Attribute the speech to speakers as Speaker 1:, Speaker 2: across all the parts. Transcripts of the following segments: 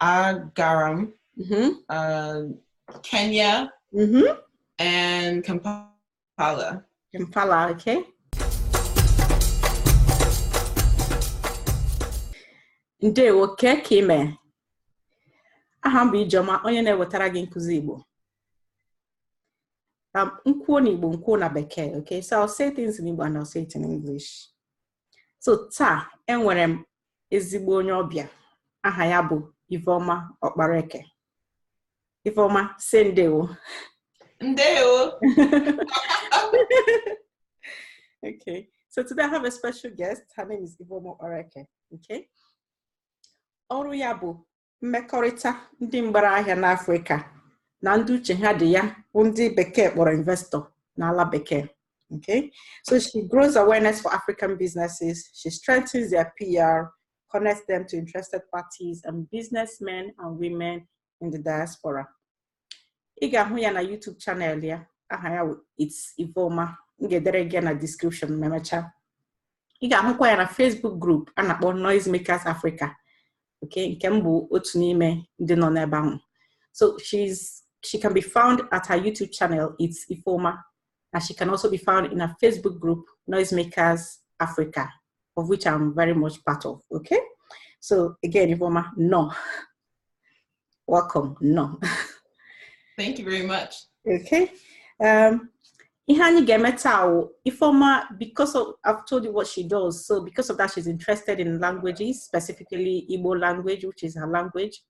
Speaker 1: Agaram, Kenya, and Kampala.
Speaker 2: Kampala, okay. Ndewo keme. Aha bụ Ijeoma, onye na-ewetara gị nkuzi Igbo. Nkwuo n'Igbo, nkwuo na Bekee, okay? So I'll say things in Igbo and I'll say it in English. So taa, enwere m ezigbo onye ọbịa. Aha ya bụ Iveoma Okpareke. Iveoma, say ndewo.
Speaker 1: Ndewo.
Speaker 2: Okay. So today I have a special guest. Her name is Iveoma Okpareke. Okay. Ọrụ ya bụ mmekọrịta ndị mgbara ahịa n'Africa na ndị uche ha dị ya bụ ndị bekee kpọrọ investor n'ala bekee. Okay. So she grows awareness for African businesses. She strengthens their PR, connects them to interested parties and businessmen and women in the diaspora. Ị ga-ahụ ya na YouTube channel ya. Aha ya it's Iveoma. Ngedere gị na description memecha. Ị ga-ahụkwa ya na Facebook group a na-akpọ Noisemakers Africa. Okay, nke m bụ otu n'ime ndị nọ n'ebe ahụ. So she can be found at her YouTube channel, it's Iveoma, and she can also be found in her Facebook group, Noisemakers Africa, of which I'm very much part of. Okay, so again, Iveoma, no. Welcome, no.
Speaker 1: Thank you very much.
Speaker 2: Okay. Iveoma, because of, I've told you what she does, so because of that, she's interested in languages, specifically Igbo language, which is her language.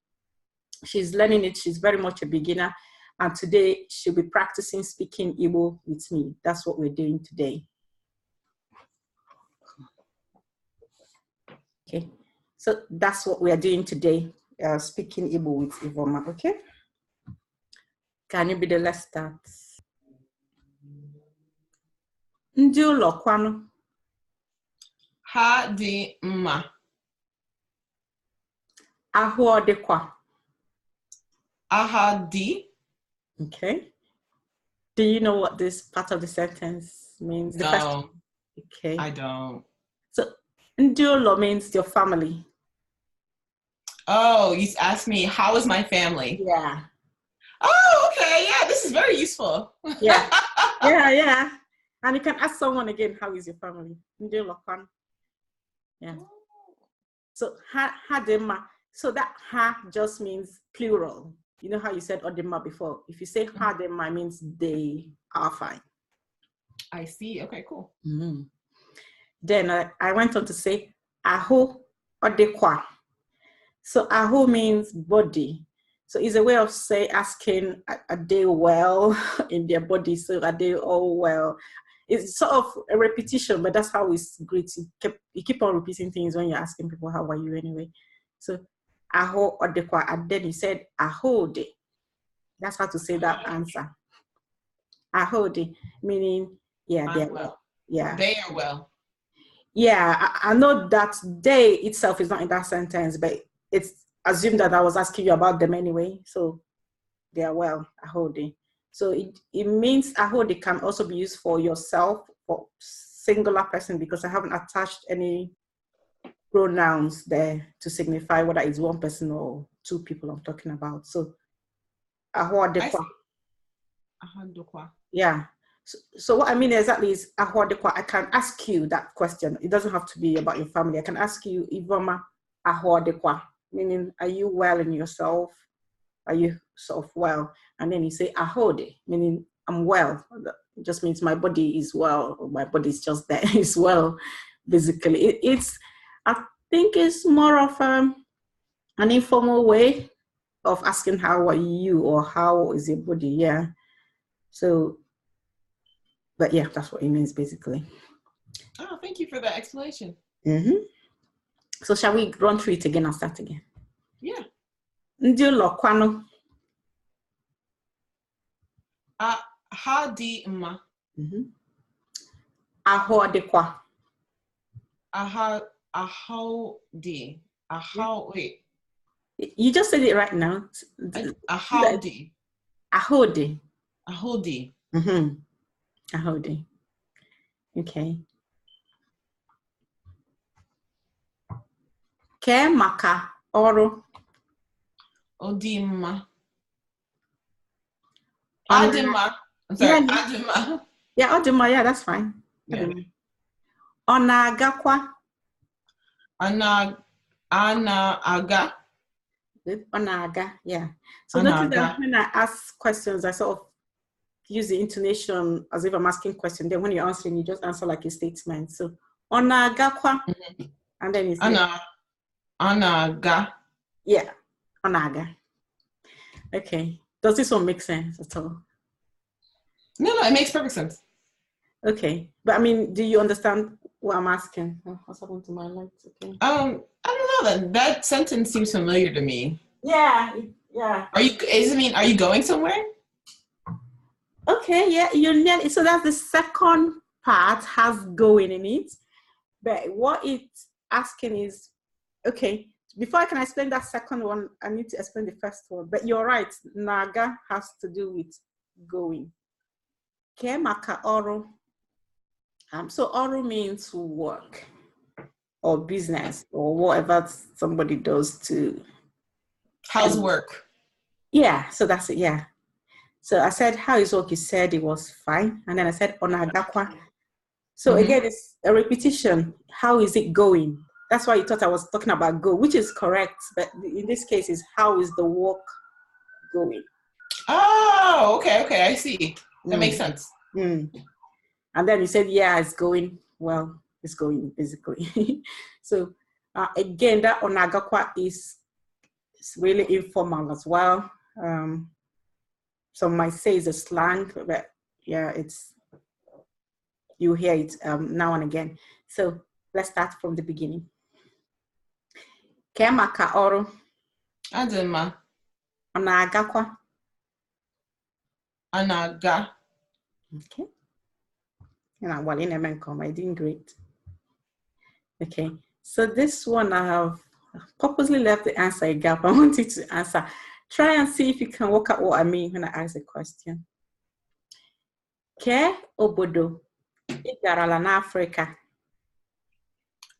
Speaker 2: She's learning it. She's very much a beginner, and today she'll be practicing speaking Igbo with me. That's what we're doing today. Okay, so that's what we are doing today, speaking Igbo with Iveoma. Okay, can you be the let's start? Ndị ụlọ kwanu?
Speaker 1: Ha dị mma.
Speaker 2: Ahụ ọ dịkwa?
Speaker 1: Aha dị.
Speaker 2: Okay. Do you know what this part of the sentence means? The
Speaker 1: No.
Speaker 2: Okay.
Speaker 1: I don't.
Speaker 2: So, ndị ụlọ means your family.
Speaker 1: Oh, you asked me, how is my family?
Speaker 2: Yeah.
Speaker 1: Oh, okay. Yeah, this is very useful.
Speaker 2: Yeah. Yeah. And you can ask someone again, how is your family? Ndị ụlọ kwanu? Yeah. So, ha dị mma. So that ha just means plural. You know how you said odima before? If you say ha dị mma, it means they are fine.
Speaker 1: I see. Okay, cool.
Speaker 2: Then I went on to say ahụ ọ dịkwa. So ahụ means body. So it's a way of asking, are they well in their body? So are they all well? It's sort of a repetition, but that's how it's great. You keep on repeating things when you're asking people, how are you anyway? So aho odekwa, and then you said ahode. That's how to say that answer. Ahode, meaning, yeah, they're well. Yeah.
Speaker 1: They are well.
Speaker 2: Yeah, I know that they itself is not in that sentence, but it's assumed that I was asking you about them anyway. So they are well, ahode. So it means ahode can also be used for yourself, for singular person, because I haven't attached any pronouns there to signify whether it's one person or two people I'm talking about. So ahode. Yeah. So what I mean exactly is ahode. I can ask you that question. It doesn't have to be about your family. I can ask you, Iveoma, ahode, meaning, are you well in yourself? Are you sort of well? And then you say ahode, meaning I'm well. It just means my body is well, or my body is just there, is well, basically. I think it's more of an informal way of asking how are you or how is your body, yeah. So, but yeah, that's what it means basically.
Speaker 1: Oh, thank you for that explanation.
Speaker 2: So shall we run through it again and start again?
Speaker 1: Yeah.
Speaker 2: Ndị ụlọ kwanu?
Speaker 1: Ha dị mma.
Speaker 2: Ahụ ọ dịkwa?
Speaker 1: Ahụ dị. Wait.
Speaker 2: You just said it right now.
Speaker 1: Ahụ dị.
Speaker 2: Ahụ dị.
Speaker 1: Ahụ dị.
Speaker 2: Ahụ dị. Okay. Ke maka ọrụ?
Speaker 1: Odima.
Speaker 2: Ona,
Speaker 1: Adima. I'm sorry.
Speaker 2: yeah,
Speaker 1: Adima.
Speaker 2: yeah, Odima, yeah, that's fine.
Speaker 1: Yeah.
Speaker 2: Onagakwa.
Speaker 1: Aga.
Speaker 2: Good. Onaga, yeah. So notice that
Speaker 1: Anaga.
Speaker 2: when I ask questions, I sort of use the intonation as if I'm asking question. Then when you're answering, you just answer like a statement. So onagakwa, and then you say
Speaker 1: Anaga.
Speaker 2: yeah, onaga. Okay. Does this one make sense at all?
Speaker 1: No, it makes perfect sense.
Speaker 2: Okay, but I mean, do you understand what I'm asking? Oh, what's happened to my lights? Okay.
Speaker 1: I don't know, that sentence seems familiar to me.
Speaker 2: Yeah, yeah.
Speaker 1: Are you going somewhere?
Speaker 2: Okay, yeah, you nailed it. So that's the second part has going in it. But what it's asking is, okay, before I can explain that second one, I need to explain the first one. But you're right, naga has to do with going. Kemaka oru. So oru means work or business or whatever somebody does to.
Speaker 1: How's work?
Speaker 2: Yeah, so that's it, yeah. So I said, how is work? You said it was fine. And then I said, onagakwa. So again, it's a repetition. How is it going? That's why you thought I was talking about go, which is correct. But in this case, is how is the work going?
Speaker 1: Oh, okay, I see. That makes sense.
Speaker 2: And then you said, yeah, it's going well. It's going basically. So again, that onagakwa is really informal as well. Some might say it's a slang, but yeah, you hear it now and again. So let's start from the beginning. Kemaka oru.
Speaker 1: Adima.
Speaker 2: Onagakwa.
Speaker 1: Anaga.
Speaker 2: Okay. And well, in I'm doing great. Okay. So this one I have purposely left the answer a gap. I want you to answer. Try and see if you can work out what I mean when I ask the question. Ke obodo igarala na Africa.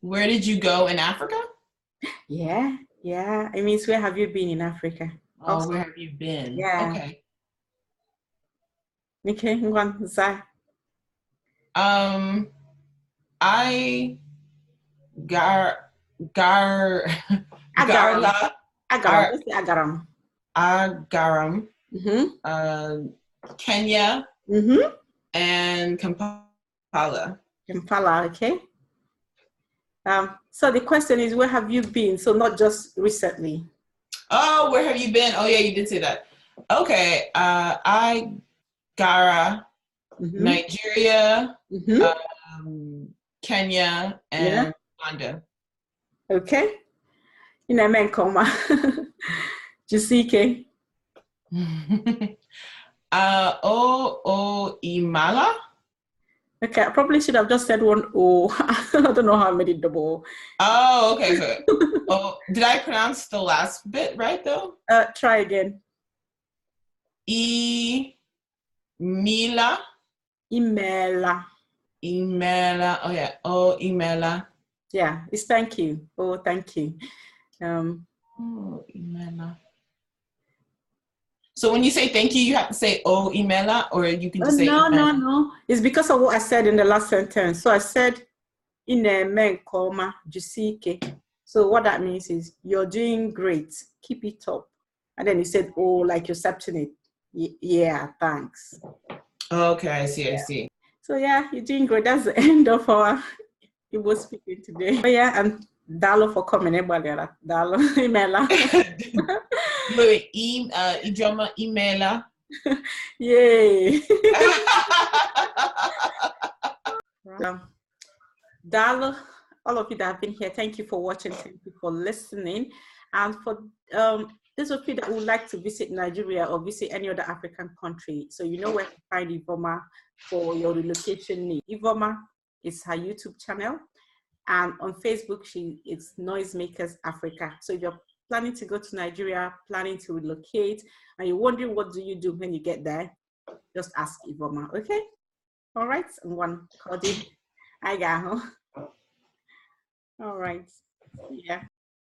Speaker 1: Where did you go in Africa?
Speaker 2: Yeah. It means where have you been in Africa?
Speaker 1: Oh,
Speaker 2: Also,
Speaker 1: where have you been?
Speaker 2: yeah.
Speaker 1: Okay.
Speaker 2: Okay,
Speaker 1: I Garla
Speaker 2: Agaram.
Speaker 1: Agaram, Kenya, and Kampala.
Speaker 2: Kampala, okay. So the question is, where have you been? So not just recently.
Speaker 1: Oh, where have you been? Oh yeah, you did say that. Okay, I Gara, Nigeria, Kenya, and Rwanda.
Speaker 2: Okay. In a man coma. Jisike.
Speaker 1: Imala.
Speaker 2: Okay, I probably should have just said one O. I don't know how I made it double.
Speaker 1: Oh, okay. So, did I pronounce the last bit right though?
Speaker 2: Try again.
Speaker 1: Imela.
Speaker 2: Imela.
Speaker 1: Oh yeah. Oh, Imela.
Speaker 2: Yeah, it's thank you. Oh, thank you.
Speaker 1: Oh, Imela. So when you say thank you, you have to say oh, Imela, or you can just say Imela.
Speaker 2: No. It's because of what I said in the last sentence. So I said men coma jusike. So what that means is you're doing great. Keep it up. And then you said, oh, like you're accepting it. Yeah, thanks.
Speaker 1: Okay, I see.
Speaker 2: So yeah, you're doing great. That's the end of our Igbo speaking today. Oh yeah, and Dalo for coming. Dalo, Imela.
Speaker 1: Wait, Ijeoma, Imela.
Speaker 2: Yay. Dalo, all of you that have been here, thank you for watching. Thank you for listening. And for those of you that would like to visit Nigeria or visit any other African country, so you know where to find Iveoma for your relocation need. Iveoma is her YouTube channel, and on Facebook, it's Noisemakers Africa. So if you're planning to go to Nigeria, planning to relocate, and you're wondering what do you do when you get there, just ask Iveoma, okay? All right, one Cody. I got her. All right, yeah.